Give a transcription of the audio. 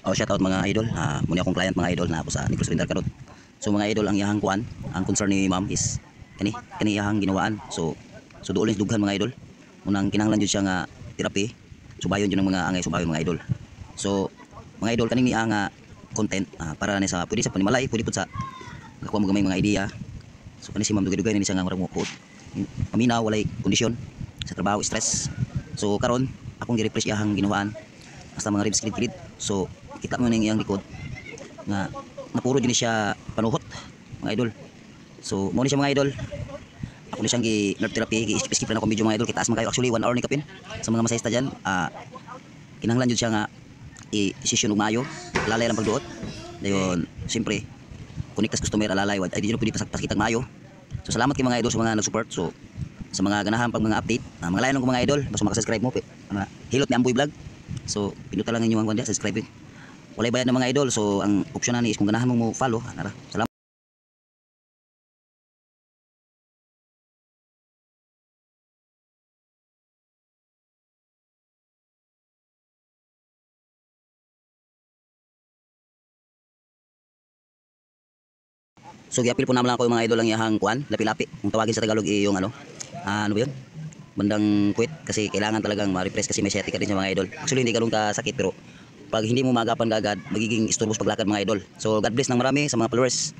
Oh, shout out mga idol. Muna akong client mga idol na ako sa Negros Rental Karot. So mga idol, ang iyahang kuan, ang concern ni ma'am is kani iyahang ginawaan. So duol ni dughan mga idol. Munang kinahanglan jud siya nga therapy. Subayon jud ng mga angay subayon mga idol. So mga idol kaning niya nga content para ni sa pwede sa panimalay, pwede pud sa kakuha mo gamay mga idea. So kani si ma'am dugay-dugay ni siya nga murag mo quote. Paminaw walay kondisyon sa trabaho, stress. So karon akong gi-refresh iyahang ginawaan. Basta mga ribs kilid-kilid. So kita mo ning iyang likod nga napuro din siya panuhot mga idol. So mo ni siya mga idol. Ako ni siyang gi-nerve therapy, gi-skip na ako medyo mga idol. Kitaas man kayo actually 1 hour ni kapin sa mga masahista diyan. Kinahanglan jud siya nga i-session og maayo, lalay lang pagduot. Dayon siyempre connect sa customer alalay wad ay di pwede pasakitag maayo. So salamat kay mga idol sa mga nag-support. So sa mga ganahan pag mga update, mga layon ko mga idol, basta maka-subscribe mo hilot ni Amboy Vlog. So pinuta lang ninyo ang kundi subscribe. Walay bayad na mga idol. So ang option na ni is kung ganahan mo follow, nara. Salamat. So giapil po naman ako yung mga idol ang iyahang kuan, lapi-lapi. Kung tawagin sa Tagalog yung ano ba yun? Bandang quit kasi kailangan talagang ma-refresh kasi may sciatica din sa mga idol. Actually hindi ganun ka sakit pero pag hindi mo maagapan agad magiging istorbo sa paglakad mga idol. So God bless ng marami sa mga followers.